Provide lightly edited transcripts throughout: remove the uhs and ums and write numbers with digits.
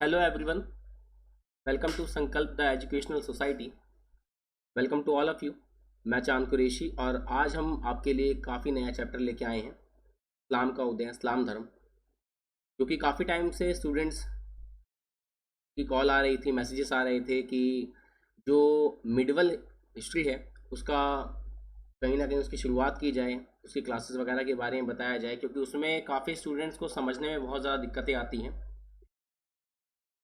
Hello everyone, welcome to Sankalp the educational society. Welcome to all of you. मैं चांद कुरैशी और आज हम आपके लिए काफ़ी नया चैप्टर लेके आए हैं, इस्लाम का उदय, इस्लाम धर्म। क्योंकि काफ़ी टाइम से स्टूडेंट्स की कॉल आ रही थी, मैसेजेस आ रहे थे कि जो मिडिवल हिस्ट्री है उसका कहीं ना कहीं उसकी शुरुआत की जाए, उसकी क्लासेस वगैरह के बारे में बताया जाए, क्योंकि उसमें काफ़ी स्टूडेंट्स को समझने में बहुत ज़्यादा दिक्कतें आती हैं।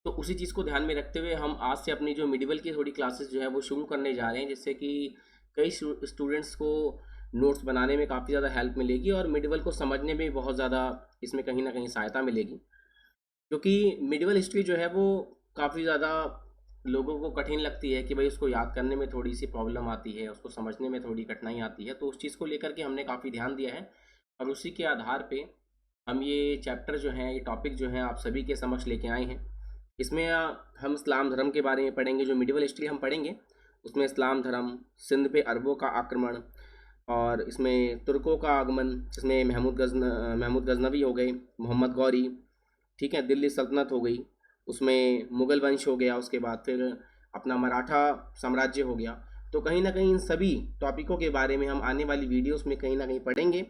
तो उसी चीज़ को ध्यान में रखते हुए हम आज से अपनी जो मिडिवल की थोड़ी क्लासेस जो है वो शुरू करने जा रहे हैं, जिससे कि कई स्टूडेंट्स को नोट्स बनाने में काफ़ी ज़्यादा हेल्प मिलेगी और मिडिवल को समझने में बहुत ज़्यादा इसमें कहीं ना कहीं सहायता मिलेगी। क्योंकि मिडिवल हिस्ट्री जो है वो काफ़ी ज़्यादा लोगों को कठिन लगती है कि भाई उसको याद करने में थोड़ी सी प्रॉब्लम आती है, उसको समझने में थोड़ी कठिनाई आती है। तो उस चीज़ को लेकर के हमने काफ़ी ध्यान दिया है और उसी के आधार पे हम ये चैप्टर जो है, ये टॉपिक जो है आप सभी के समक्ष लेके आए हैं। इसमें हम इस्लाम धर्म के बारे में पढ़ेंगे। जो मिडिवल हिस्ट्री हम पढ़ेंगे उसमें इस्लाम धर्म, सिंध पे अरबों का आक्रमण, और इसमें तुर्कों का आगमन, जिसमें महमूद गजनवी हो गए, मोहम्मद गौरी, ठीक है, दिल्ली सल्तनत हो गई, उसमें मुग़ल वंश हो गया, उसके बाद फिर अपना मराठा साम्राज्य हो गया। तो कहीं ना कहीं इन सभी टॉपिकों के बारे में हम आने वाली वीडियोस में कहीं ना कहीं पढ़ेंगे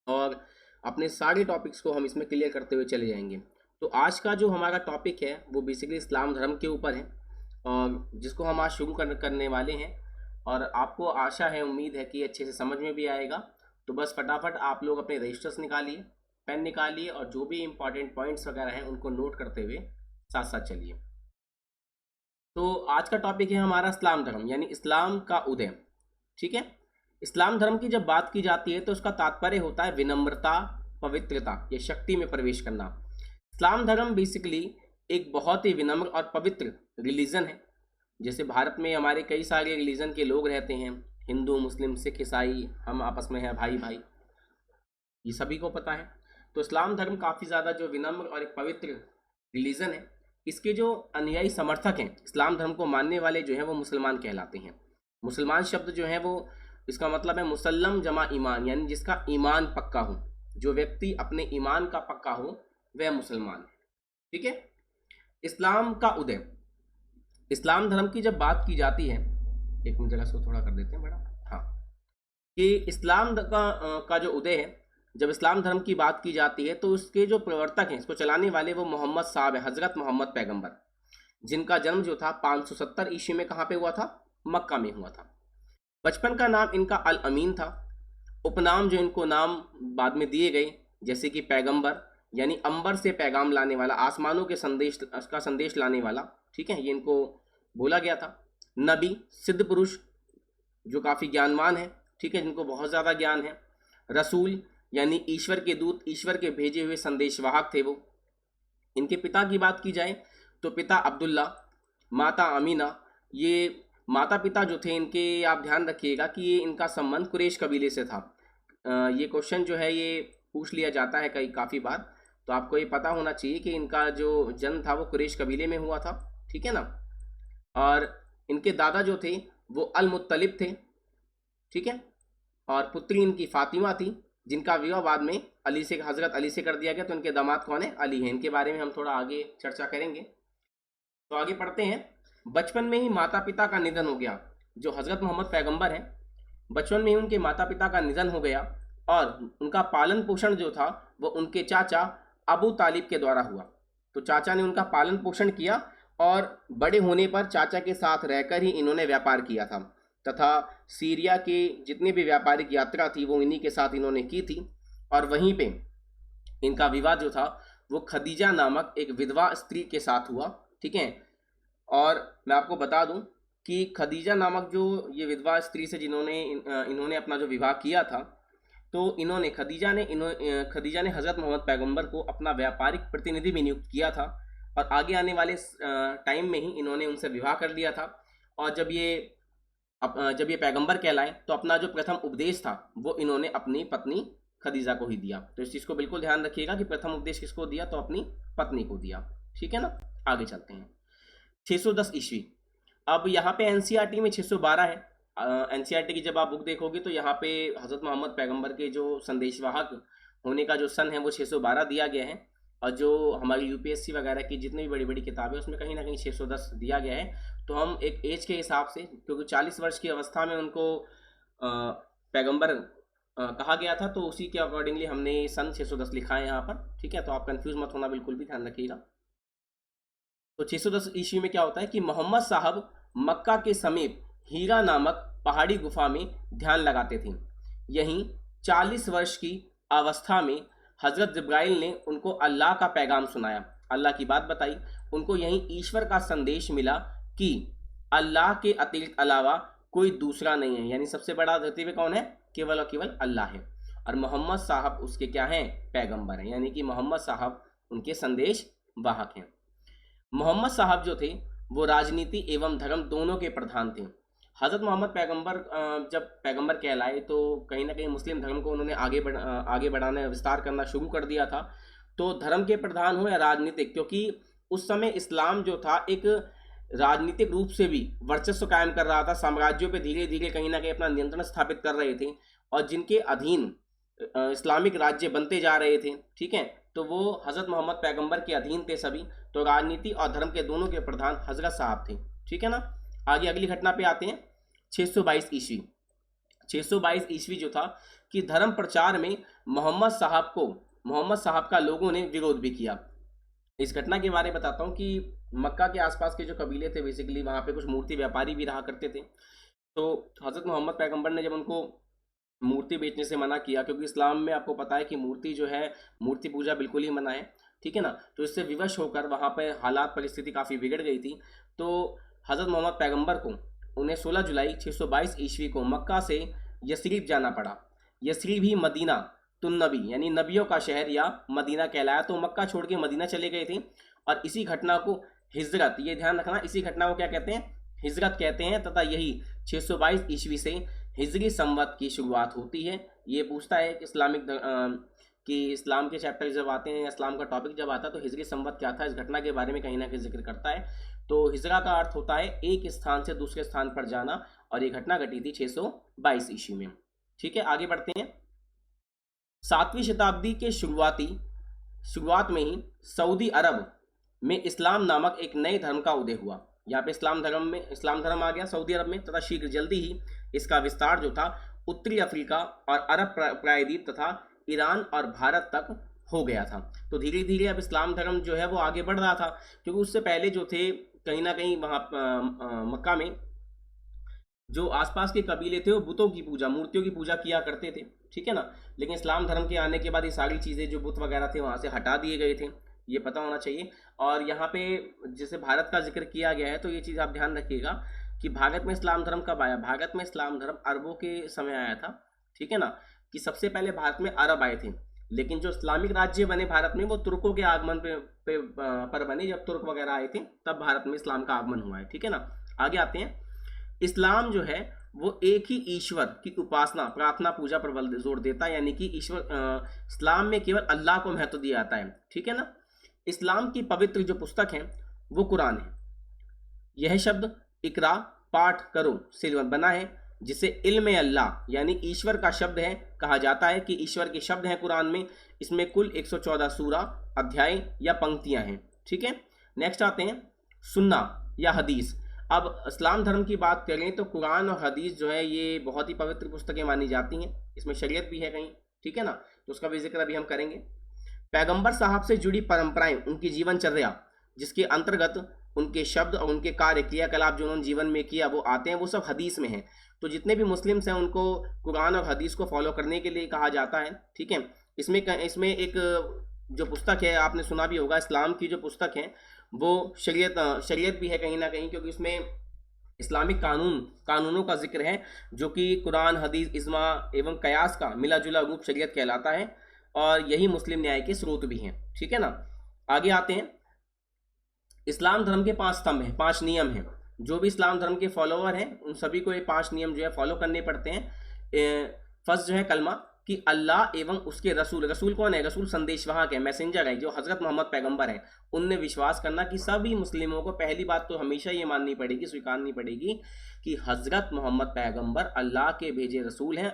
और अपने सारे टॉपिक्स को हम इसमें क्लियर करते हुए चले जाएंगे। तो आज का जो हमारा टॉपिक है वो बेसिकली इस्लाम धर्म के ऊपर है और जिसको हम आज शुरू करने वाले हैं। और आपको आशा है, उम्मीद है कि अच्छे से समझ में भी आएगा। तो बस फटाफट आप लोग अपने रजिस्टर्स निकालिए, पेन निकालिए और जो भी इंपॉर्टेंट पॉइंट्स वगैरह हैं उनको नोट करते हुए साथ साथ चलिए। तो आज का टॉपिक है हमारा इस्लाम धर्म, यानी इस्लाम का उदय। ठीक है। इस्लाम धर्म की जब बात की जाती है तो उसका तात्पर्य होता है विनम्रता, पवित्रता या शक्ति में प्रवेश करना। इस्लाम धर्म बेसिकली एक बहुत ही विनम्र और पवित्र रिलीजन है। जैसे भारत में हमारे कई सारे रिलीजन के लोग रहते हैं, हिंदू, मुस्लिम, सिख, ईसाई, हम आपस में हैं भाई भाई, ये सभी को पता है। तो इस्लाम धर्म काफ़ी ज़्यादा जो विनम्र और एक पवित्र रिलीजन है। इसके जो अनुयायी समर्थक हैं, इस्लाम धर्म को मानने वाले जो हैं वो मुसलमान कहलाते हैं। मुसलमान शब्द जो है वो, इसका मतलब है मुसल्लम जमा ईमान, यानी जिसका ईमान पक्का हो। जो व्यक्ति अपने ईमान का पक्का हो वह मुसलमान है। ठीक है। इस्लाम का उदय, इस्लाम धर्म की जब बात की जाती है, एक मिनट जगह इसको थोड़ा कर देते हैं बड़ा, हाँ, कि इस्लाम का जो उदय है, जब इस्लाम धर्म की बात की जाती है तो उसके जो प्रवर्तक हैं, इसको चलाने वाले, वो मोहम्मद साहब है, हज़रत मोहम्मद पैगंबर, जिनका जन्म जो था 570 ईस्वी में कहाँ पे हुआ था? मक्का में हुआ था। बचपन का नाम इनका अल अमीन था। उपनाम जो इनको नाम बाद में दिए गए, जैसे कि पैगंबर, यानी अंबर से पैगाम लाने वाला, आसमानों के संदेश का संदेश लाने वाला, ठीक है, ये इनको बोला गया था। नबी, सिद्ध पुरुष जो काफ़ी ज्ञानवान है, ठीक है, जिनको बहुत ज़्यादा ज्ञान है। रसूल, यानी ईश्वर के दूत, ईश्वर के भेजे हुए संदेशवाहक थे वो। इनके पिता की बात की जाए तो पिता अब्दुल्ला, माता अमीना। ये माता पिता जो थे इनके, आप ध्यान रखिएगा कि ये इनका संबंध कुरैश कबीले से था। ये क्वेश्चन जो है ये पूछ लिया जाता है काफ़ी बार, तो आपको ये पता होना चाहिए कि इनका जो जन्म था वो कुरैश कबीले में हुआ था। ठीक है ना। और इनके दादा जो थे वो अल मुत्तलिब थे। ठीक है। और पुत्री इनकी फातिमा थी, जिनका विवाह बाद में अली से, हज़रत अली से कर दिया गया। तो इनके दामाद कौन है? अली हैं। इनके बारे में हम थोड़ा आगे चर्चा करेंगे। तो आगे पढ़ते हैं। बचपन में ही माता पिता का निधन हो गया। जो हज़रत मोहम्मद पैगंबर हैं, बचपन में ही उनके माता पिता का निधन हो गया और उनका पालन पोषण जो था वो उनके चाचा अबू तालिब के द्वारा हुआ। तो चाचा ने उनका पालन पोषण किया और बड़े होने पर चाचा के साथ रहकर ही इन्होंने व्यापार किया था, तथा सीरिया के जितनी भी व्यापारिक यात्रा थी वो इन्हीं के साथ इन्होंने की थी। और वहीं पे इनका विवाह जो था वो खदीजा नामक एक विधवा स्त्री के साथ हुआ। ठीक है। और मैं आपको बता दूं कि खदीजा नामक जो ये विधवा स्त्री से जिन्होंने इन्होंने अपना जो विवाह किया था, तो इन्होंने खदीजा ने हज़रत मोहम्मद पैगंबर को अपना व्यापारिक प्रतिनिधि भी नियुक्त किया था और आगे आने वाले टाइम में ही इन्होंने उनसे विवाह कर लिया था। और जब ये पैगंबर कहलाए तो अपना जो प्रथम उपदेश था वो इन्होंने अपनी पत्नी खदीजा को ही दिया। तो इस चीज़ को बिल्कुल ध्यान रखिएगा कि प्रथम उपदेश किसको दिया? तो अपनी पत्नी को दिया। ठीक है ना। आगे चलते हैं। 610 ईस्वी। अब यहाँ पे एनसीईआरटी में 612 है। एनसीईआरटी की जब आप बुक देखोगे तो यहाँ पे हज़रत मोहम्मद पैगंबर के जो संदेशवाहक होने का जो सन है वो 612 दिया गया है। और जो हमारी यूपीएससी वगैरह की जितनी भी बड़ी बड़ी किताबें उसमें कहीं ना कहीं 610 दिया गया है। तो हम एक एज के हिसाब से, क्योंकि 40 वर्ष की अवस्था में उनको पैगंबर कहा गया था, तो उसी के अकॉर्डिंगली हमने सन 610 लिखा है यहाँ पर। ठीक है, तो आप कंफ्यूज मत होना, बिल्कुल भी ध्यान रखिएगा। तो 610 ईस्वी में क्या होता है कि मोहम्मद साहब मक्का के समीप हीरा नामक पहाड़ी गुफा में ध्यान लगाते थे। यहीं 40 वर्ष की अवस्था में हजरत जिब्राइल ने उनको अल्लाह का पैगाम सुनाया, अल्लाह की बात बताई। उनको यहीं ईश्वर का संदेश मिला कि अल्लाह के अतिरिक्त अलावा कोई दूसरा नहीं है, यानी सबसे बड़ा धरती पे कौन है, केवल और केवल अल्लाह है। और मोहम्मद साहब उसके क्या हैं, पैगंबर हैं, यानी कि मोहम्मद साहब उनके संदेश वाहक हैं। मोहम्मद साहब जो थे वो राजनीति एवं धर्म दोनों के प्रधान थे। हज़रत मोहम्मद पैगंबर जब पैगंबर कहलाए तो कहीं ना कहीं मुस्लिम धर्म को उन्होंने आगे बढ़ाने, विस्तार करना शुरू कर दिया था। तो धर्म के प्रधान हो या राजनीतिक, क्योंकि उस समय इस्लाम जो था एक राजनीतिक रूप से भी वर्चस्व कायम कर रहा था, साम्राज्यों पे धीरे धीरे कहीं ना कहीं अपना नियंत्रण स्थापित कर रहे थे, और जिनके अधीन इस्लामिक राज्य बनते जा रहे थे। ठीक है, तो वो हज़रत मोहम्मद पैगंबर के अधीन थे सभी। तो राजनीति और धर्म के दोनों के प्रधान हजरत साहब थे। ठीक है ना, आगे अगली घटना पे आते हैं। 622 ईस्वी, 622 ईस्वी जो था कि धर्म प्रचार में मोहम्मद साहब का लोगों ने विरोध भी किया। इस घटना के बारे में बताता हूँ कि मक्का के आसपास के जो कबीले थे, बेसिकली वहाँ पे कुछ मूर्ति व्यापारी भी रहा करते थे। तो हज़रत मोहम्मद पैगंबर ने जब उनको मूर्ति बेचने से मना किया, क्योंकि इस्लाम में आपको पता है कि मूर्ति जो है, मूर्ति पूजा बिल्कुल ही मना है। ठीक है ना, तो इससे विवश होकर वहाँ पर हालात, परिस्थिति काफ़ी बिगड़ गई थी। तो हज़रत मोहम्मद पैगंबर को उन्हें 16 जुलाई 622 ईस्वी को मक्का से यसरीब जाना पड़ा। यसरीब ही मदीना तुन्नबी यानी नबियों का शहर या मदीना कहलाया। तो मक्का छोड़ के मदीना चले गए थे, और इसी घटना को हिजरत, ये ध्यान रखना, इसी घटना को क्या कहते हैं, हिजरत कहते हैं। तथा यही 622 ईस्वी से हिजरी संवत की शुरुआत होती है। ये पूछता है कि इस्लाम के चैप्टर जब आते हैं, इस्लाम का टॉपिक जब आता है, तो हिजरी संवत क्या था, इस घटना के बारे में कहीं ना कहीं जिक्र करता है। तो हिजरा का अर्थ होता है एक स्थान से दूसरे स्थान पर जाना, और ये घटना घटी थी 622 ईस्वी में। ठीक है, आगे बढ़ते हैं। 7वीं शताब्दी के शुरुआत में ही सऊदी अरब में इस्लाम नामक एक नए धर्म का उदय हुआ। यहाँ पे इस्लाम धर्म आ गया सऊदी अरब में, तथा शीघ्र जल्दी ही इसका विस्तार जो था उत्तरी अफ्रीका और अरब प्रायद्वीप तथा ईरान और भारत तक हो गया था। तो धीरे धीरे अब इस्लाम धर्म जो है वो आगे बढ़ रहा था, क्योंकि उससे पहले जो थे कहीं ना कहीं वहाँ मक्का में जो आसपास के कबीले थे वो बुतों की पूजा, मूर्तियों की पूजा किया करते थे। ठीक है ना, लेकिन इस्लाम धर्म के आने के बाद ये सारी चीज़ें जो बुत वगैरह थे वहाँ से हटा दिए गए थे, ये पता होना चाहिए। और यहाँ पे जैसे भारत का जिक्र किया गया है, तो ये चीज़ आप ध्यान रखिएगा कि भारत में इस्लाम धर्म कब आया। भारत में इस्लाम धर्म अरबों के समय आया था। ठीक है ना, कि सबसे पहले भारत में अरब आए थे, लेकिन जो इस्लामिक राज्य बने भारत में वो तुर्कों के आगमन पर बने। जब तुर्क वगैरह आए थे तब भारत में इस्लाम का आगमन हुआ है। ठीक है ना, आगे आते हैं। इस्लाम जो है वो एक ही ईश्वर की उपासना, प्रार्थना, पूजा पर बल जोर देता है, यानी कि इस्लाम में केवल अल्लाह को महत्व दिया जाता है। ठीक है ना, इस्लाम की पवित्र जो पुस्तक है वो कुरान है। यह शब्द इकरा, पाठ करो से बना है, जिसे इल्म अल्लाह यानी ईश्वर का शब्द है कहा जाता है, कि ईश्वर के शब्द हैं कुरान में। इसमें कुल 114 सूरा, अध्याय या पंक्तियां हैं। ठीक है, नेक्स्ट आते हैं सुन्ना या हदीस। अब इस्लाम धर्म की बात करें तो कुरान और हदीस जो है ये बहुत ही पवित्र पुस्तकें मानी जाती हैं। इसमें शरीयत भी है कहीं। ठीक है ना, तो उसका भी जिक्र अभी हम करेंगे। पैगंबर साहब से जुड़ी परंपराएं, उनकी जीवनचर्या, जिसके अंतर्गत उनके शब्द और उनके कार्य, क्रियाकलाप जो उन्होंने जीवन में किया वो आते हैं, वो सब हदीस में हैं। तो जितने भी मुस्लिम्स हैं उनको कुरान और हदीस को फॉलो करने के लिए कहा जाता है। ठीक है, इसमें एक जो पुस्तक है, आपने सुना भी होगा, इस्लाम की जो पुस्तक है वो शरीयत भी है कहीं ना कहीं, क्योंकि उसमें इस्लामिक कानूनों का जिक्र है, जो कि कुरान, हदीस, इज्मा एवं कयास का मिला जुला रूप शरीयत कहलाता है, और यही मुस्लिम न्याय के स्रोत भी हैं। ठीक है ना, आगे आते हैं। इस्लाम धर्म के 5 स्तंभ हैं, 5 नियम हैं। जो भी इस्लाम धर्म के फॉलोअर हैं उन सभी को ये 5 नियम जो है फॉलो करने पड़ते हैं। फर्स्ट जो है कलमा, कि अल्लाह एवं उसके रसूल कौन है, रसूल संदेशवाहक है, मैसेंजर है, जो हजरत मोहम्मद पैगंबर है, उनने विश्वास करना कि सभी मुस्लिमों को पहली बात तो हमेशा ये माननी पड़ेगी, स्वीकारनी पड़ेगी कि हजरत मोहम्मद पैगंबर अल्लाह के भेजे रसूल हैं,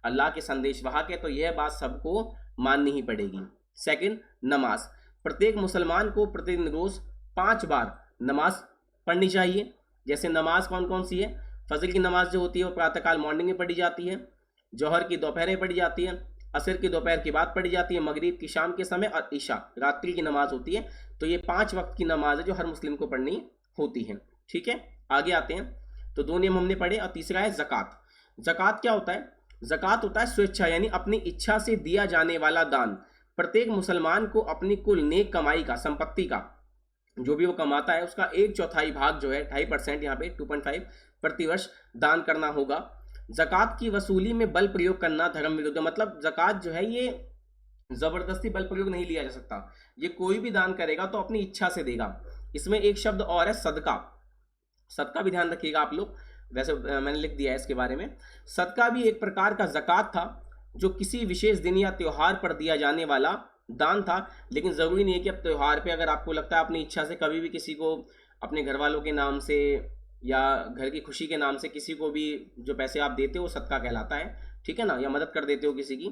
अल्लाह के संदेशवाहक है। तो यह बात सबको माननी ही पड़ेगी। सेकंड, नमाज। प्रत्येक मुसलमान को प्रतिदिन रोज 5 बार नमाज पढ़नी चाहिए। जैसे नमाज कौन कौन सी है? फजर की नमाज जो होती है वो प्रातःकाल मॉर्निंग में पढ़ी जाती है, जोहर की दोपहर में पढ़ी जाती है, असर की दोपहर के बाद पढ़ी जाती है, मगरिब की शाम के समय, और ईशा रात्रि की नमाज होती है। तो ये 5 वक्त की नमाज है जो हर मुस्लिम को पढ़नी होती है। ठीक है, आगे आते हैं। तो 2 नियम हमने पढ़े। और तीसरा है ज़कात। ज़कात क्या होता है? ज़कात होता है स्वेच्छा यानी अपनी इच्छा से दिया जाने वाला दान। प्रत्येक मुसलमान को अपनी कुल नेक कमाई का, संपत्ति का, जो भी वो कमाता है उसका 1/4 भाग जो है 2.5%, यहाँ पे 2.5 प्रतिवर्ष दान करना होगा। ज़कात की वसूली में बल प्रयोग करना धर्म विरुद्ध। मतलब ज़कात जो है ये जबरदस्ती बल प्रयोग नहीं लिया जा सकता। ये कोई भी दान करेगा तो अपनी इच्छा से देगा। इसमें एक शब्द और है, सदका। सदका भी ध्यान रखिएगा आप लोग, वैसे मैंने लिख दिया है इसके बारे में। सदका भी एक प्रकार का ज़कात था जो किसी विशेष दिन या त्यौहार पर दिया जाने वाला दान था। लेकिन ज़रूरी नहीं है कि अब त्यौहार पे अगर आपको लगता है अपनी इच्छा से कभी भी किसी को अपने घर वालों के नाम से या घर की खुशी के नाम से किसी को भी जो पैसे आप देते हो वो सदका कहलाता है। ठीक है ना, या मदद कर देते हो किसी की।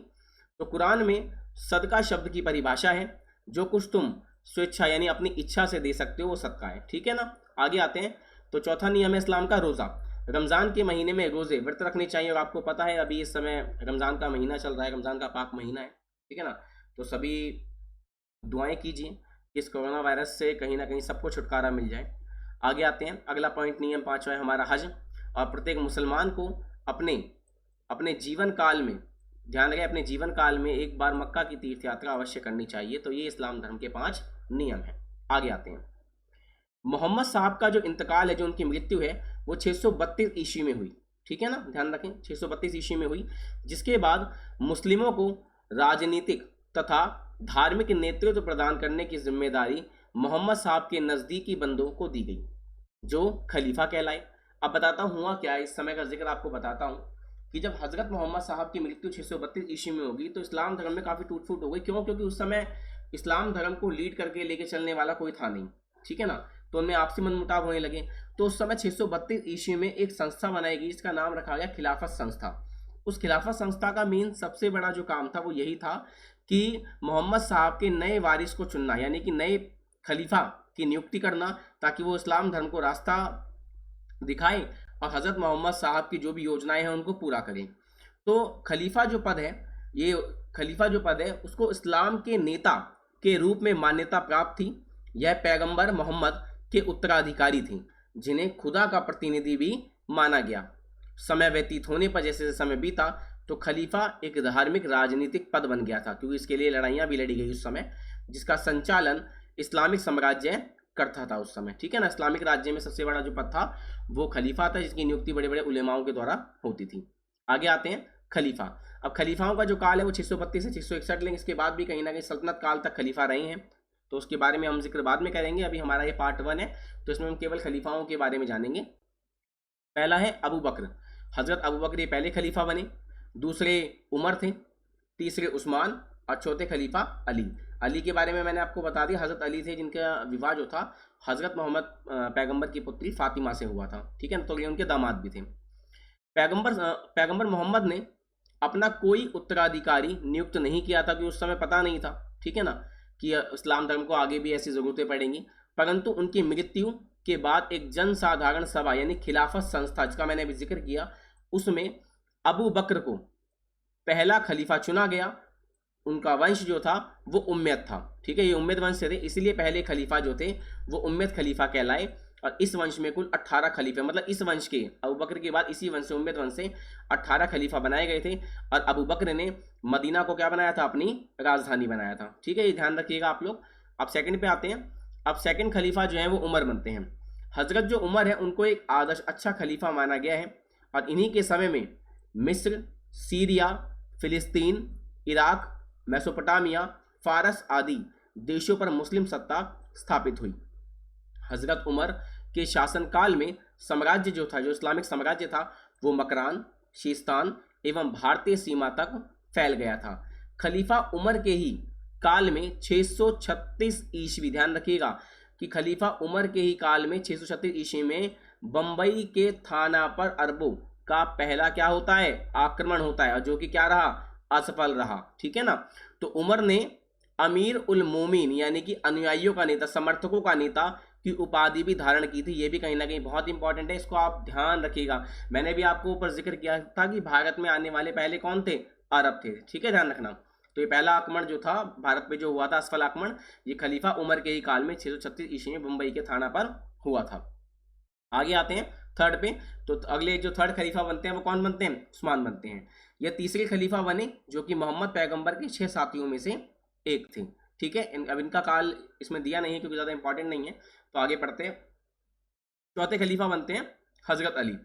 तो कुरान में सदका शब्द की परिभाषा है, जो कुछ तुम स्वेच्छा यानी अपनी इच्छा से दे सकते हो वो सदका है। ठीक है ना, आगे आते हैं। तो चौथा नियम है इस्लाम का, रोज़ा। रमज़ान के महीने में रोज़े व्रत रखने चाहिए। और आपको पता है अभी इस समय रमज़ान का महीना चल रहा है, रमज़ान का पाक महीना है। ठीक है ना, तो सभी दुआएं कीजिए कि इस कोरोना वायरस से कहीं ना कहीं सबको छुटकारा मिल जाए। आगे आते हैं। अगला पॉइंट, नियम 5वां है हमारा हज। और प्रत्येक मुसलमान को अपने अपने जीवन काल में, ध्यान रखें, अपने जीवन काल में एक बार मक्का की तीर्थ यात्रा अवश्य करनी चाहिए। तो ये इस्लाम धर्म के 5 नियम हैं। आगे आते हैं। मोहम्मद साहब का जो इंतकाल है, जो उनकी मृत्यु है, वो 632 ईस्वी में हुई। ठीक है ना, ध्यान रखें, 632 ईस्वी में हुई। जिसके बाद मुस्लिमों को राजनीतिक तथा धार्मिक नेतृत्व प्रदान करने की जिम्मेदारी मोहम्मद साहब के नज़दीकी बंदों को दी गई, जो खलीफा कहलाए। अब बताता हूँ हुआ क्या है, इस समय का जिक्र आपको बताता हूँ कि जब हजरत मोहम्मद साहब की मृत्यु 632 ईस्वी में होगी तो इस्लाम धर्म में काफ़ी टूट फूट हो गई। क्यों? क्योंकि उस समय इस्लाम धर्म को लीड करके लेके चलने वाला कोई था नहीं। ठीक है ना, तो उनमें आपसी मनमुटाव होने लगे। तो उस समय 632 ईस्वी में एक संस्था बनाई गई, इसका नाम रखा गया खिलाफत संस्था। उस खिलाफत संस्था का मेन सबसे बड़ा जो काम था वो यही था कि मोहम्मद साहब के नए वारिस को चुनना, यानी कि नए खलीफा की नियुक्ति करना, ताकि वो इस्लाम धर्म को रास्ता दिखाएं और हज़रत मोहम्मद साहब की जो भी योजनाएं हैं उनको पूरा करें। तो खलीफा जो पद है, ये खलीफा जो पद है उसको इस्लाम के नेता के रूप में मान्यता प्राप्त थी। यह पैगंबर मोहम्मद के उत्तराधिकारी थे, जिन्हें खुदा का प्रतिनिधि भी माना गया। समय व्यतीत होने पर, जैसे जैसे समय बीता, तो खलीफा एक धार्मिक राजनीतिक पद बन गया था, क्योंकि इसके लिए लड़ाइयाँ भी लड़ी गई उस समय, जिसका संचालन इस्लामिक साम्राज्य करता था उस समय। ठीक है ना, इस्लामिक राज्य में सबसे बड़ा जो पद था वो खलीफा था, जिसकी नियुक्ति बड़े बड़े उलेमाओं के द्वारा होती थी। आगे आते हैं खलीफा। अब खलीफाओं का जो काल है वो 632 से 661, लेकिन इसके बाद भी कहीं ना कहीं सल्तनत काल तक खलीफा रहे हैं, तो उसके बारे में हम जिक्र बाद में करेंगे। अभी हमारा ये पार्ट 1 है, तो इसमें हम केवल खलीफाओं के बारे में जानेंगे। पहला है अबू बकर। हजरत अबू बकर ये पहले खलीफा बने, दूसरे उमर थे, तीसरे उस्मान और चौथे खलीफा अली। अली के बारे में मैंने आपको बता दिया, हज़रत अली थे जिनका विवाह जो था हज़रत मोहम्मद पैगंबर की पुत्री फातिमा से हुआ था। ठीक है ना, तो ये उनके दामाद भी थे। पैगंबर मोहम्मद ने अपना कोई उत्तराधिकारी नियुक्त नहीं किया था, क्योंकि उस समय पता नहीं था, ठीक है ना, कि इस्लाम धर्म को आगे भी ऐसी ज़रूरतें पड़ेंगी। परंतु उनकी मृत्यु के बाद एक जनसाधारण सभा यानी खिलाफत संस्था, जिसका मैंने अभी जिक्र किया, उसमें अबू बकर को पहला खलीफा चुना गया। उनका वंश जो था वो उम्मयद था। ठीक है, ये उम्मयद वंश से थे, इसलिए पहले खलीफा जो थे वो उम्मयद खलीफा कहलाए। और इस वंश में कुल 18 खलीफे, मतलब इस वंश के अबू बकर के बाद इसी वंश से, उम्मयद वंश से 18 खलीफा बनाए गए थे। और अबू बकर ने मदीना को क्या बनाया था? अपनी राजधानी बनाया था। ठीक है, ये ध्यान रखिएगा आप लोग। अब सेकंड पे आते हैं। अब सेकंड खलीफा जो है वो उमर बनते हैं। हजरत जो उमर है उनको एक आदर्श अच्छा खलीफा माना गया है। और इन्हीं के समय में मिस्र, सीरिया, फिलिस्तीन, इराक, मेसोपोटामिया, फारस आदि देशों पर मुस्लिम सत्ता स्थापित हुई। हजरत उमर के शासनकाल में साम्राज्य जो था, जो इस्लामिक साम्राज्य था, वो मकरान, शीस्तान एवं भारतीय सीमा तक फैल गया था। खलीफा उमर के ही काल में 636 ईस्वी, ध्यान रखिएगा कि खलीफा उमर के ही काल में 636 ईस्वी में बंबई के थाना पर अरबों का पहला क्या होता है? आक्रमण होता है, और जो कि क्या रहा? असफल रहा। ठीक है ना, तो उमर ने अमीर उल मोमिन यानी कि अनुयायियों का नेता, समर्थकों का नेता की उपाधि भी धारण की थी। ये भी कहीं ना कहीं बहुत इंपॉर्टेंट है, इसको आप ध्यान रखिएगा। मैंने भी आपको ऊपर जिक्र किया था कि भारत में आने वाले पहले कौन थे, अरब थे, ठीक है, ध्यान रखना। तो ये पहला आक्रमण जो था भारत पे जो हुआ था, असफल आक्रमण, ये खलीफा उमर के ही काल में 636 ईस्वी में मुंबई के थाना पर हुआ था। आगे आते हैं थर्ड पे। तो अगले जो थर्ड खलीफा बनते हैं वो कौन बनते हैं, उस्मान बनते हैं। ये तीसरे खलीफा बने जो कि मोहम्मद पैगंबर के 6 साथियों में से एक थे, ठीक है। अब इनका काल इसमें दिया नहीं है क्योंकि ज़्यादा इंपॉर्टेंट नहीं है, तो आगे पढ़ते हैं। चौथे खलीफा बनते हैं हजरत अली।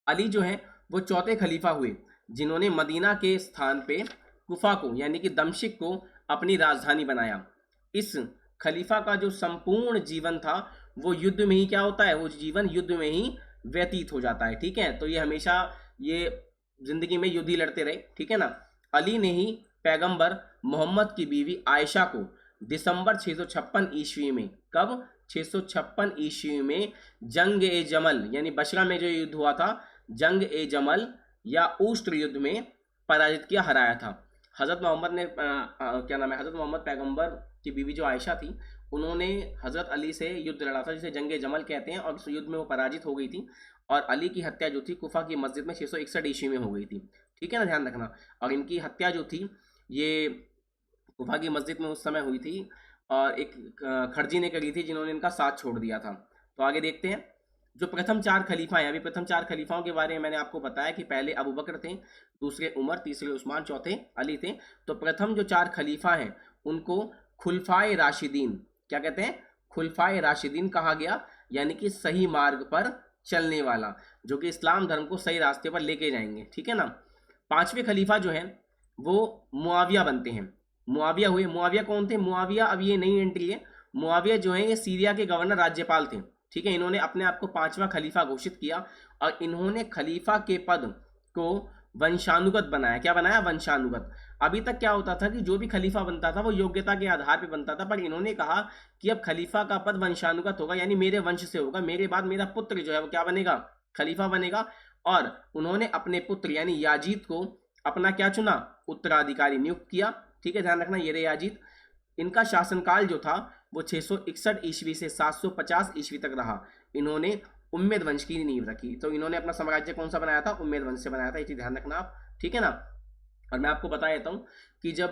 अली जो है वो चौथे खलीफा हुए जिन्होंने मदीना के स्थान पे कुफा को यानी कि दमश्क को अपनी राजधानी बनाया। इस खलीफा का जो संपूर्ण जीवन था वो युद्ध में ही क्या होता है, वो जीवन युद्ध में ही व्यतीत हो जाता है, ठीक है। तो ये हमेशा ये जिंदगी में युद्ध ही लड़ते रहे, ठीक है ना। अली ने ही पैगंबर मोहम्मद की बीवी आयशा को दिसंबर 656 ईस्वी में, कब, 656 ईस्वी में जंग ए जमल यानी बशरा में जो युद्ध हुआ था, जंग ए जमल या उष्ट्र युद्ध में पराजित किया, हराया था। हज़रत मोहम्मद ने क्या नाम है, हज़रत मोहम्मद पैगंबर की बीवी जो आयशा थी उन्होंने हज़रत अली से युद्ध लड़ा था जिसे जंग ए जमल कहते हैं, और इस युद्ध में वो पराजित हो गई थी। और अली की हत्या जो थी कुफा की मस्जिद में 661 ईस्वी में हो गई थी, ठीक है ना, ध्यान रखना। और इनकी हत्या जो थी ये कुफा की मस्जिद में उस समय हुई थी और एक खर्जी ने करी थी जिन्होंने इनका साथ छोड़ दिया था। तो आगे देखते हैं जो प्रथम 4 खलीफा हैं। अभी प्रथम 4 खलीफाओं के बारे में मैंने आपको बताया कि पहले अबू बकर थे, दूसरे उमर, तीसरे उस्मान, चौथे अली थे। तो प्रथम जो 4 खलीफा हैं उनको खुलफाए राशिदीन, क्या कहते हैं, खुलफाए राशिदीन कहा गया, यानी कि सही मार्ग पर चलने वाला, जो कि इस्लाम धर्म को सही रास्ते पर लेके जाएंगे, ठीक है ना। पांचवें खलीफा जो हैं वो मुआविया बनते हैं। मुआविया हुए, मुआविया कौन थे, मुआविया अब ये नई एंट्री है। मुआविया जो है ये सीरिया के गवर्नर राज्यपाल थे, ठीक है। इन्होंने अपने आप को 5वां खलीफा घोषित किया और इन्होंने खलीफा के पद को वंशानुगत बनाया। क्या बनाया, वंशानुगत। अभी तक क्या होता था कि जो भी खलीफा बनता था वो योग्यता के आधार पर बनता था, पर इन्होंने कहा कि अब खलीफा का पद वंशानुगत होगा, यानी मेरे वंश से होगा, मेरे बाद मेरा पुत्र जो है वो क्या बनेगा, खलीफा बनेगा। और उन्होंने अपने पुत्र यानी याजीद को अपना क्या चुना, उत्तराधिकारी नियुक्त किया, ठीक है, ध्यान रखना। ये रहे याजीद। इनका शासनकाल जो था वो 661 ईस्वी से 750 ईस्वी तक रहा। इन्होंने उम्मेद वंश की नींव रखी। तो इन्होंने अपना साम्राज्य कौन सा बनाया था, उम्मेद वंश से बनाया था, ये चीज ध्यान रखना आप, ठीक है ना। और मैं आपको बता देता हूँ कि जब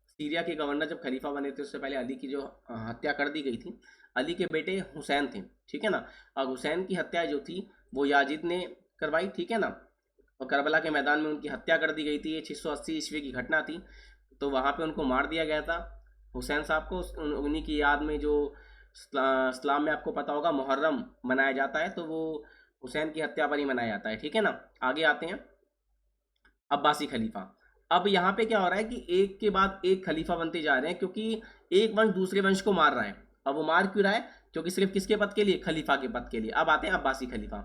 सीरिया के गवर्नर जब खलीफा बने थे उससे पहले अली की जो हत्या कर दी गई थी, अली के बेटे हुसैन थे, ठीक है ना। और हुसैन की हत्या जो थी वो याजिद ने करवाई, ठीक है ना। और करबला के मैदान में उनकी हत्या कर दी गई थी। ये 680 ईस्वी की घटना थी। तो वहाँ पे उनको मार दिया गया था हुसैन साहब को। उन्हीं की याद में जो इस्लाम में आपको पता होगा मुहर्रम मनाया जाता है, तो वो हुसैन की हत्या पर ही मनाया जाता है, ठीक है ना। आगे आते हैं अब्बासी खलीफा। अब यहाँ पे क्या हो रहा है कि एक के बाद एक खलीफा बनते जा रहे हैं, क्योंकि एक वंश दूसरे वंश को मार रहा है। अब वो मार क्यों रहा है, क्योंकि सिर्फ किसके पद के लिए, खलीफा के पद के लिए। अब आते हैं अब्बासी खलीफा।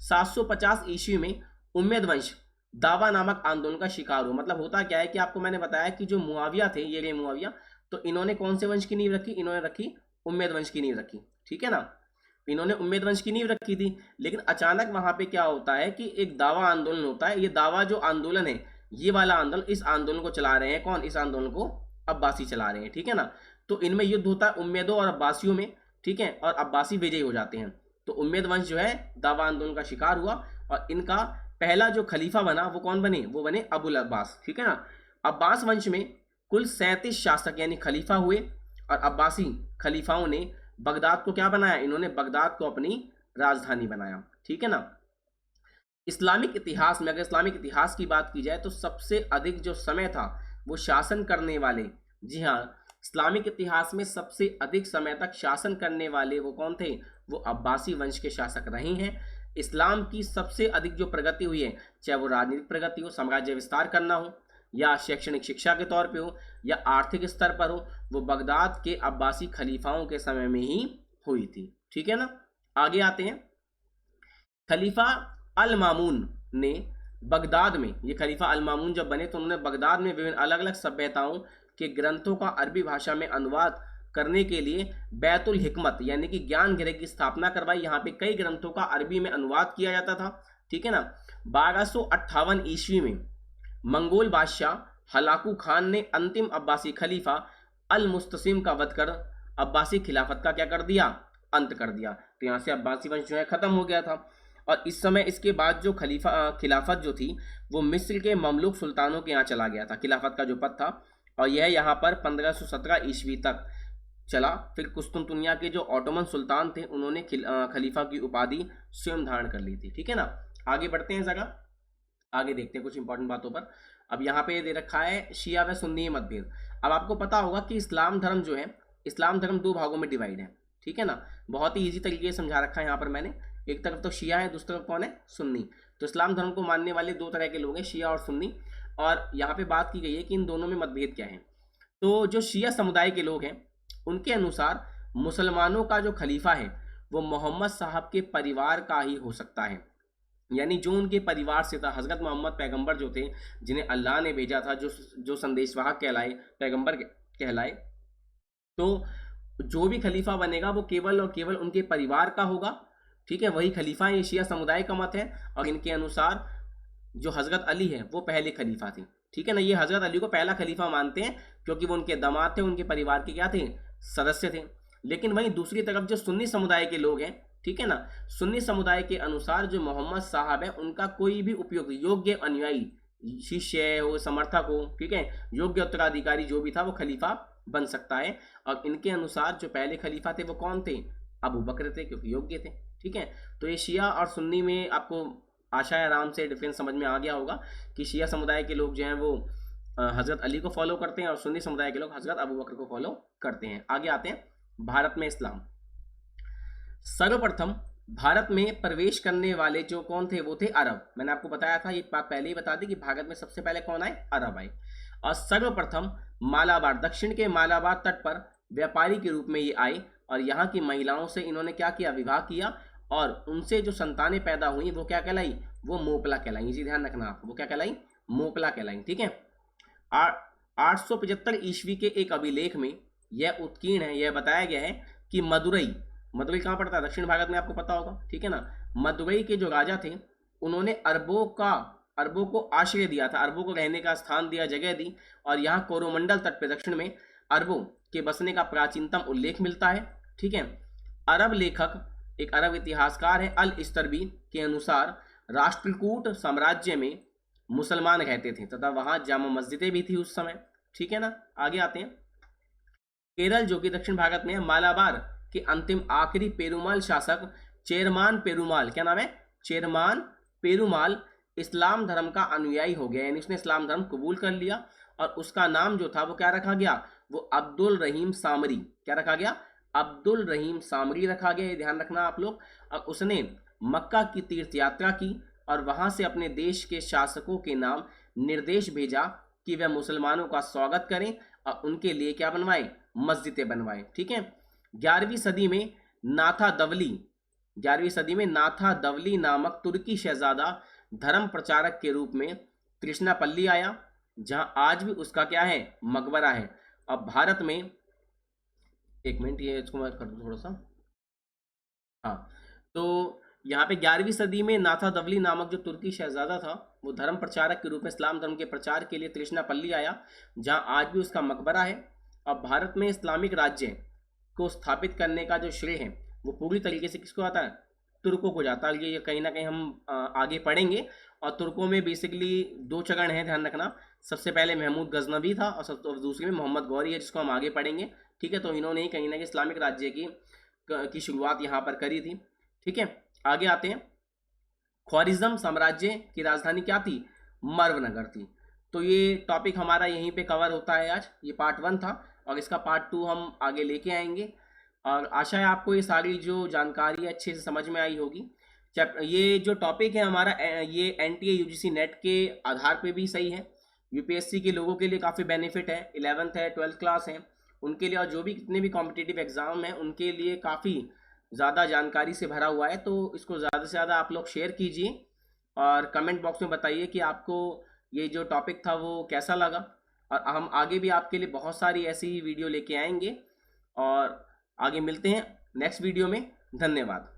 750 ईस्वी में उम्मेद वंश दावा नामक आंदोलन का शिकार हुआ। मतलब होता क्या है कि आपको मैंने बताया कि जो मुआविया थे, ये रहे मुआविया, तो इन्होंने कौन से वंश की नींव रखी, इन्होंने रखी उम्मेद वंश की नींव रखी, ठीक है ना। इन्होंने उम्मेद वंश की नींव रखी थी, लेकिन अचानक वहां पे क्या होता है कि एक दावा आंदोलन होता है। ये दावा जो आंदोलन है, ये वाला आंदोलन, इस आंदोलन को चला रहे हैं कौन, इस आंदोलन को अब्बासी चला रहे हैं, ठीक है ना। तो इनमें युद्ध होता है उम्मेदों और अब्बासियों में, ठीक है, और अब्बासी विजयी हो जाते हैं। तो उम्मेद वंश जो है दावा आंदोलन का शिकार हुआ और इनका पहला जो खलीफा बना वो कौन बने, वो बने अबुल अब्बास, ठीक है ना। अब्बास वंश में कुल 37 शासक यानी खलीफा हुए और अब्बासी खलीफाओं ने बगदाद को क्या बनाया, इन्होंने बगदाद को अपनी राजधानी बनाया, ठीक है ना। इस्लामिक इतिहास में, अगर इस्लामिक इतिहास की बात की जाए तो सबसे अधिक जो समय था वो शासन करने वाले, जी हाँ, इस्लामिक इतिहास में सबसे अधिक समय तक शासन करने वाले वो कौन थे, वो अब्बासी वंश के शासक रहे हैं। इस्लाम की सबसे अधिक जो प्रगति हुई है, चाहे वो राजनीतिक प्रगति हो, साम्राज्य विस्तार करना हो, या शैक्षणिक शिक्षा के तौर पे हो, या आर्थिक स्तर पर हो, वो बगदाद के अब्बासी खलीफाओं के समय में ही हुई थी, ठीक है ना। आगे आते हैं। खलीफा अल मामून ने बगदाद में, ये खलीफा अल मामून जब बने तो उन्होंने बगदाद में विभिन्न अलग अलग सभ्यताओं के ग्रंथों का अरबी भाषा में अनुवाद करने के लिए बैतुल हिकमत यानी कि ज्ञान गृह की स्थापना करवाई। यहाँ पे कई ग्रंथों का अरबी में अनुवाद किया जाता था, ठीक है ना। 1258 ईस्वी में मंगोल बादशाह हलाकू खान ने अंतिम अब्बासी खलीफा अल मुस्तसिम का वध कर अब्बासी खिलाफत का क्या कर दिया, अंत कर दिया। तो यहाँ से अब्बासी वंश जो है खत्म हो गया था। और इस समय इसके बाद जो खिलाफत जो थी वो मिस्र के ममलूक सुल्तानों के यहाँ चला गया था, खिलाफत का जो पद था। और यह यहाँ पर 1517 ईस्वी तक चला। फिर कुस्तुनतुनिया के जो ऑटोमन सुल्तान थे उन्होंने खलीफा की उपाधि स्वयं धारण कर ली थी। ठीक है ना, आगे बढ़ते हैं जरा, आगे देखते हैं कुछ इंपॉर्टेंट बातों पर। अब यहाँ पे दे रखा है शिया व सुन्नी मतभेद। अब आपको पता होगा कि इस्लाम धर्म जो है, इस्लाम धर्म दो भागों में डिवाइड है। ठीक है ना, बहुत ही ईजी तरीके से समझा रखा है यहाँ पर मैंने। एक तरफ तो शिया है, दूसरी तरफ कौन है, सुन्नी। तो इस्लाम धर्म को मानने वाले दो तरह के लोग हैं, शिया और सुन्नी। और यहाँ पे बात की गई है कि इन दोनों में मतभेद क्या है। तो जो शिया समुदाय के लोग हैं उनके अनुसार मुसलमानों का जो खलीफा है वो मोहम्मद साहब के परिवार का ही हो सकता है, यानी जो उनके परिवार से था, हज़रत मोहम्मद पैगंबर जो थे जिन्हें अल्लाह ने भेजा था, जो संदेशवाहक कहलाए, पैगंबर कहलाए, तो जो भी खलीफा बनेगा वो केवल और केवल उनके परिवार का होगा। ठीक है, वही खलीफा है, ये शिया समुदाय का मत है। और इनके अनुसार जो हज़रत अली है वो पहले खलीफा थे। ठीक है ना, ये हज़रत अली को पहला खलीफा मानते हैं क्योंकि वो उनके दामाद थे, उनके परिवार के क्या थे, सदस्य थे। लेकिन वहीं दूसरी तरफ जो सुन्नी समुदाय के लोग हैं, ठीक है ना, सुन्नी समुदाय के अनुसार जो मोहम्मद साहब है उनका कोई भी उपयोग, योग्य अनुयायी, शिष्य हो, समर्थक हो, ठीक है, योग्य उत्तराधिकारी जो भी था वो खलीफा बन सकता है। और इनके अनुसार जो पहले खलीफा थे वो कौन थे, अबू बकर थे, क्योंकि योग्य थे। ठीक है, तो ये शिया और सुन्नी में आपको आशा है आराम से डिफरेंस समझ में आ गया होगा कि शिया समुदाय के लोग जो हैं वो हज़रत अली को फॉलो करते हैं और सुन्नी समुदाय के लोग हज़रत अबू बकर को फॉलो करते हैं। आगे आते हैं, भारत में इस्लाम। सर्वप्रथम भारत में प्रवेश करने वाले जो कौन थे वो थे अरब। मैंने आपको बताया था, ये बात पहले ही बता दी कि भारत में सबसे पहले कौन आए, अरब आए। और सर्वप्रथम मालाबार, दक्षिण के मालाबार तट पर व्यापारी के रूप में ये आए और यहाँ की महिलाओं से इन्होंने क्या किया, विवाह किया और उनसे जो संतानें पैदा हुई वो क्या कहलाई, वो मोपला कहलाई। इसी ध्यान रखना आप, वो क्या कहलाई, मोपला कहलाई। ठीक है, 875 ईस्वी के एक अभिलेख में यह उत्कीर्ण है, यह बताया गया है कि मदुरई कहाँ पड़ता है, दक्षिण भारत में, आपको पता होगा। ठीक है ना, मदुरई के जो राजा थे उन्होंने अरबों को आश्रय दिया था, अरबों को रहने का स्थान दिया, जगह दी। और यहाँ कोरोमंडल तट पे दक्षिण में अरबों के बसने का प्राचीनतम उल्लेख मिलता है। ठीक है, अरब लेखक, एक अरब इतिहासकार है अल इस्तरबी के अनुसार राष्ट्रकूट साम्राज्य में मुसलमान रहते थे तथा वहां जामा मस्जिदें भी थी उस समय। ठीक है ना, आगे आते हैं। केरल जो कि दक्षिण भारत में है, मालाबार के अंतिम आखिरी पेरुमाल शासक चेरमान पेरुमाल, क्या नाम है, चेरमान पेरुमाल, इस्लाम धर्म का अनुयायी हो गया, यानी उसने इस्लाम धर्म कबूल कर लिया। और उसका नाम जो था वो क्या रखा गया, वो अब्दुल रहीम सामरी, क्या रखा गया, अब्दुल रहीम सामरी रखा गया, ये ध्यान रखना आप लोग। और उसने मक्का की तीर्थ यात्रा की और वहां से अपने देश के शासकों के नाम निर्देश भेजा कि वह मुसलमानों का स्वागत करें और उनके लिए क्या बनवाए, मस्जिदें बनवाए। ठीक है, 11वीं सदी में नाथा दवली नामक तुर्की शहजादा धर्म प्रचारक के रूप में तृष्णापल्ली आया, जहां आज भी उसका क्या है, मकबरा है। अब भारत में, एक मिनट, ये इसको मैं कर दूं थोड़ा सा, हाँ, तो यहाँ पे 11वीं सदी में नाथा दवली नामक जो तुर्की शहजादा था वो धर्म प्रचारक के रूप में इस्लाम धर्म के प्रचार के लिए तृष्णापल्ली आया, जहां आज भी उसका मकबरा है। अब भारत में इस्लामिक राज्य को स्थापित करने का जो श्रेय है वो पूरी तरीके से किसको आता है, तुर्कों को जाता है। ये कहीं ना कहीं हम आगे पढ़ेंगे। और तुर्कों में बेसिकली दो चरण हैं, ध्यान रखना। सबसे पहले महमूद गजनवी था और दूसरी में मोहम्मद गौरी है, जिसको हम आगे पढ़ेंगे। ठीक है, तो इन्होंने ही कहीं ना कहीं इस्लामिक राज्य की शुरुआत यहाँ पर करी थी। ठीक है, आगे आते हैं। ख्वारिज़म साम्राज्य की राजधानी क्या थी, मर्वनगर थी। तो ये टॉपिक हमारा यहीं पे कवर होता है आज। ये पार्ट 1 था और इसका पार्ट 2 हम आगे लेके आएंगे। और आशा है आपको ये सारी जो जानकारी अच्छे से समझ में आई होगी। ये जो टॉपिक है हमारा, ये NTA UGC नेट के आधार पे भी सही है। UPSC के लोगों के लिए काफ़ी बेनिफिट है, 11th है, 12th क्लास है उनके लिए, और जो भी कितने भी कॉम्पिटिटिव एग्जाम हैं उनके लिए काफ़ी ज़्यादा जानकारी से भरा हुआ है। तो इसको ज़्यादा से ज़्यादा आप लोग शेयर कीजिए और कमेंट बॉक्स में बताइए कि आपको ये जो टॉपिक था वो कैसा लगा। और हम आगे भी आपके लिए बहुत सारी ऐसी वीडियो लेके आएंगे और आगे मिलते हैं नेक्स्ट वीडियो में। धन्यवाद।